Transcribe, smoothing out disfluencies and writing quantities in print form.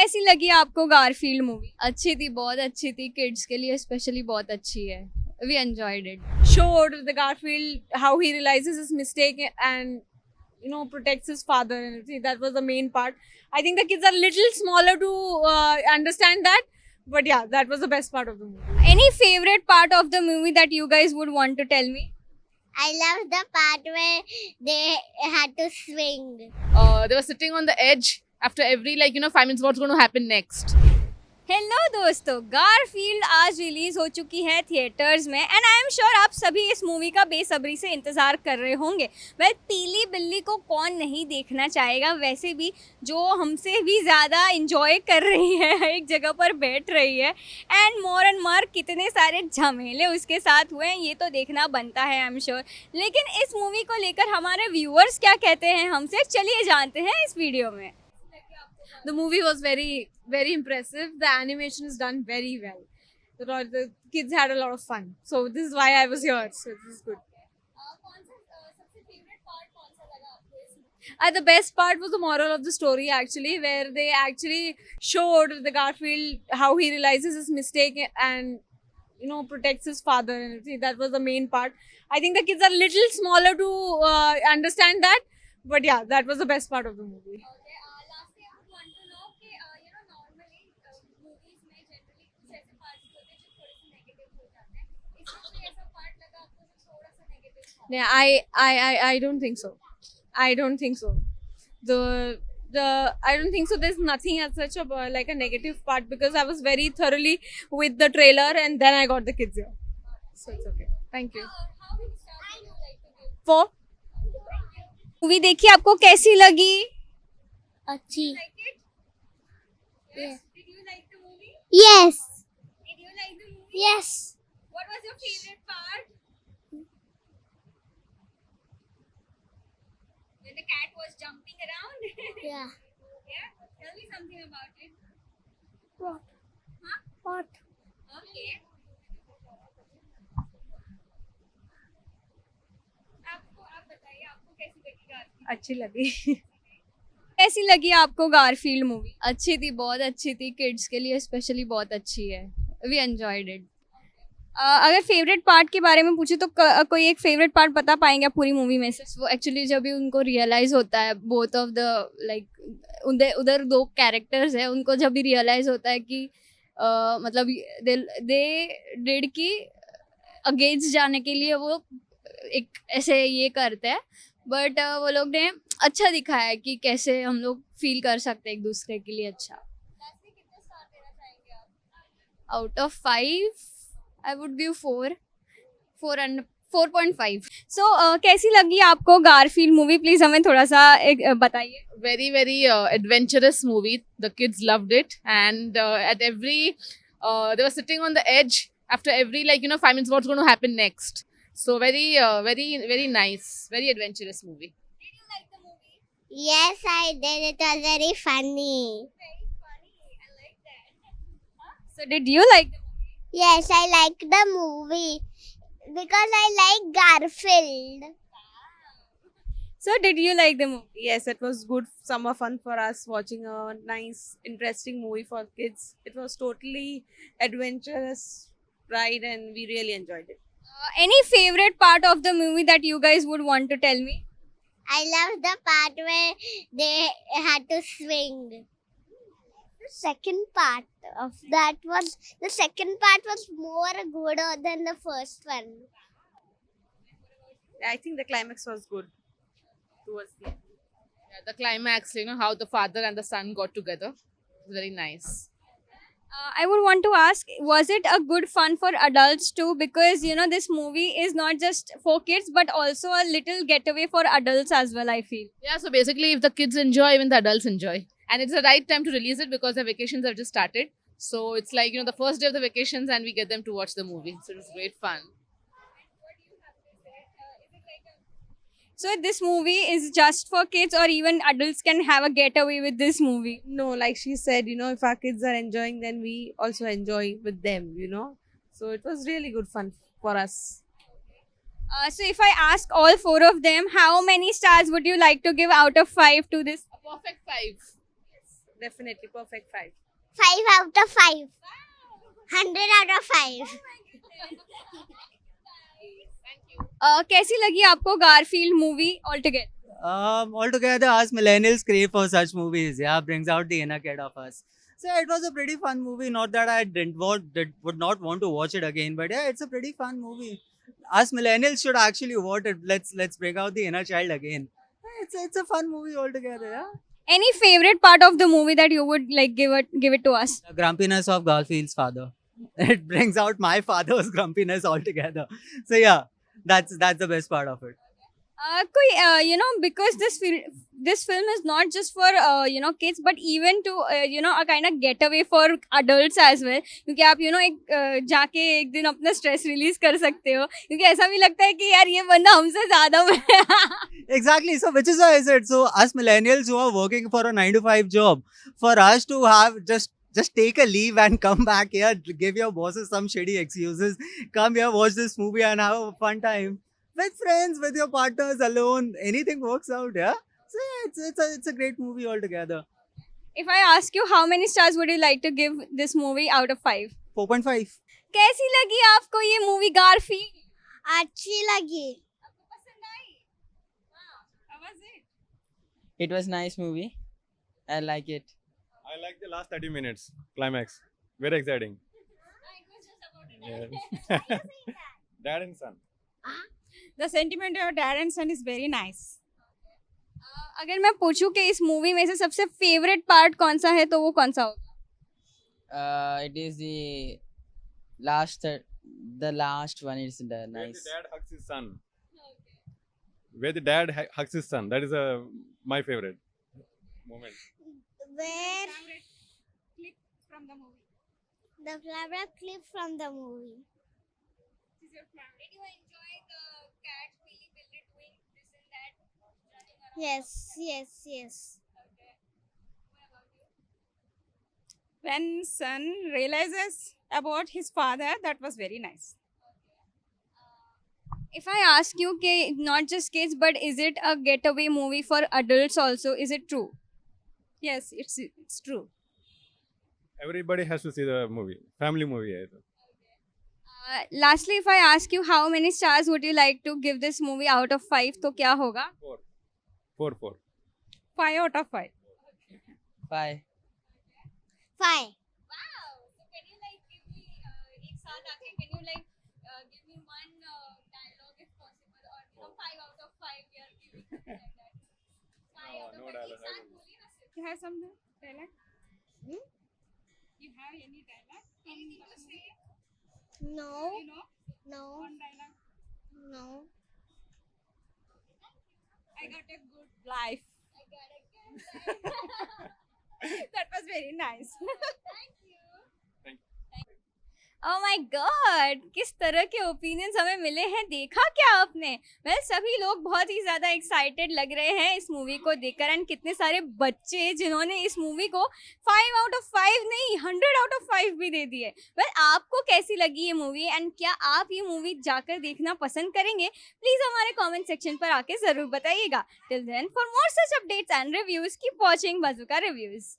कैसी लगी आपको गारफील्ड मूवी? अच्छी थी, बहुत अच्छी थी, किड्स के लिए स्पेशली बहुत अच्छी है. We enjoyed it. Showed the Garfield how he realizes his mistake and protects his father and everything. That was the main part. I think the kids are little smaller to understand that, but yeah, that was the best part of the movie. Any favorite part of the movie that you guys would want to tell me? I love the part where they had to swing. They were sitting on the edge after every 5 minutes what's going to happen next. Hello दोस्तों, Garfield आज release हो चुकी है theatres में and I am sure आप सभी इस movie का बेसब्री से इंतज़ार कर रहे होंगे. वेल, पीली बिल्ली को कौन नहीं देखना चाहेगा. वैसे भी जो हमसे भी ज़्यादा इंजॉय कर रही है, एक जगह पर बैठ रही है एंड मोर कितने सारे झमेले उसके साथ हुए हैं, ये तो देखना बनता है आई एम श्योर. लेकिन इस मूवी को लेकर हमारे व्यूअर्स क्या कहते हैं हमसे, चलिए जानते हैं इस वीडियो में. The movie was very, very impressive. The animation is done very well. The kids had a lot of fun. So this is why I was here. So this is good. The best part was the moral of the story actually, where they actually showed the Garfield how he realizes his mistake and protects his father and everything. That was the main part. I think the kids are little smaller to understand that, but yeah, that was the best part of the movie. Yeah, I don't think so. I don't think so. The I don't think so. There's nothing as such a like a negative part because I was very thoroughly with the trailer and then I got the kids here. So it's okay. Thank you. For movie देखी, आपको कैसी लगी? अच्छी. Yes. Yeah. Did you like the movie? Yes. Did you like the movie? Yes. What was your favorite part? When the cat was jumping around? Yeah. Yeah? Tell me something about it. What? Huh? What? Okay. आप बताइए, आपको कैसी लगी Garfield? अच्छी लगी. कैसी लगी आपको गारफील्ड मूवी? अच्छी थी, बहुत अच्छी थी, किड्स के लिए स्पेशली बहुत अच्छी है. We enjoyed it. अगर फेवरेट पार्ट के बारे में पूछे तो कोई एक फेवरेट पार्ट बता पाएंगे आप पूरी मूवी में से? वो एक्चुअली जब भी उनको रियलाइज होता है, बोथ ऑफ द लाइक उधर दो कैरेक्टर्स है, उनको जब भी रियलाइज होता है कि मतलब दे डिड की अगेंस्ट जाने के लिए वो एक ऐसे ये करते हैं, बट वो लोग ने अच्छा दिखाया है कि कैसे हम लोग फील कर सकते हैं एक दूसरे के लिए. अच्छा, out of 5 I would give 4.5. सो कैसी लगी आपको गारफील्ड मूवी? प्लीज हमें थोड़ा सा एक बताइए. Very, very adventurous movie. The kids loved it, and at every they were sitting on the edge after every 5 minutes what's going to happen next. So very, very nice, very adventurous movie. Yes, I did. It was very funny. So did you like the movie? Yes, I like the movie because I like Garfield. So did you like the movie? Yes, it was good summer fun for us watching a nice, interesting movie for kids. It was totally adventurous ride and we really enjoyed it. Any favorite part of the movie that you guys would want to tell me? I love the part where they had to swing. The second part of that was more gooder than the first one. I think the climax was good towards the end. Yeah, the climax, how the father and the son got together, very nice. I would want to ask, was it a good fun for adults too? Because this movie is not just for kids but also a little getaway for adults as well, I feel. Yeah, so basically if the kids enjoy, even the adults enjoy. And it's the right time to release it because the vacations have just started. So it's like, the first day of the vacations and we get them to watch the movie. So it was great fun. So this movie is just for kids or even adults can have a getaway with this movie? No, like she said, if our kids are enjoying, then we also enjoy with them, So it was really good fun for us. So if I ask all 4 of them, how many stars would you like to give out of 5 to this? A perfect 5. definitely perfect 5. 5 out of 5. 100 out of 5. कैसी लगी आपको Garfield movie all together? Altogether, us millennials crave for such movies. Yeah, brings out the inner kid of us. So it was a pretty fun movie. Not that I would not want to watch it again, but yeah, it's a pretty fun movie. Us millennials should actually watch it. Let's bring out the inner child again. It's a fun movie altogether. Yeah. Any favorite part of the movie that you would like give it to us? The grumpiness of Garfield's father. It brings out my father's grumpiness altogether. So yeah, that's the best part of it. कोई because this film is not just for kids but even to a kind of getaway for adults as well, क्योंकि आप एक जाके एक दिन अपना stress release कर सकते हो, क्योंकि ऐसा भी लगता है कि यार ये बंदा हमसे ज्यादा Exactly. So which is why I said, so us millennials who are working for a 9 to 5 job, for us to have just take a leave and come back here, give your bosses some shitty excuses, come here, watch this movie and have a fun time. With friends, with your partners, alone, anything works out, yeah? So yeah, it's a great movie altogether. If I ask you how many stars would you like to give this movie out of 5? 4.5. कैसी लगी आपको ये movie Garfield? अच्छी लगी. आपको पसंद आई? How was it? It was nice movie. I like it. I like the last 30 minutes climax. Very exciting. It was just about Yeah. Dad and son. The sentiment of dad and son is very nice. अगर मैं पूछूं कि इस movie में से सबसे favourite part कौन सा है तो वो कौन सा होगा? It is the last one is the Where nice. the dad hugs his son. Where the dad hugs his son. That is my favorite moment. Where clip from the movie. the favorite clip from the movie. This is your favorite. Did you enjoy the cat Billy doing this and that, running around? Yes. Okay. What about you? When son realizes about his father, that was very nice. If I ask you, not just kids, but is it a getaway movie for adults also? Is it true? Yes, it's true. Everybody has to see the movie. Family movie. I think. Lastly, if I ask you how many stars would you like to give this movie out of 5, तो क्या होगा? 4. 5 out of 5. 5. 5. Wow. So can you give me एक साथ आके can you give me one dialogue if possible, or 5 out of 5 we are giving like that. 5 out of 5 No dialogue, एक साथ I will. बोलिए ना सिर्फ. You have some dialogue? You have any dialogue? Anything to say? No. You know? No. One dialogue. No. I got a good life. I got a good life. That was very nice. Thank you. Thank Oh my God! किस तरह के opinions हमें मिले हैं, देखा क्या आपने? सभी लोग बहुत ही ज़्यादा एक्साइटेड लग रहे हैं इस मूवी को देखकर, एंड कितने सारे बच्चे जिन्होंने इस मूवी को 5 out of 5 नहीं 100 out of 5 भी दे दिए. आपको कैसी लगी ये मूवी, एंड क्या आप ये मूवी जाकर देखना पसंद करेंगे? प्लीज़ हमारे कमेंट सेक्शन पर आके ज़रूर बताइएगा. Till then, for more such updates and reviews keep watching Bazooka reviews.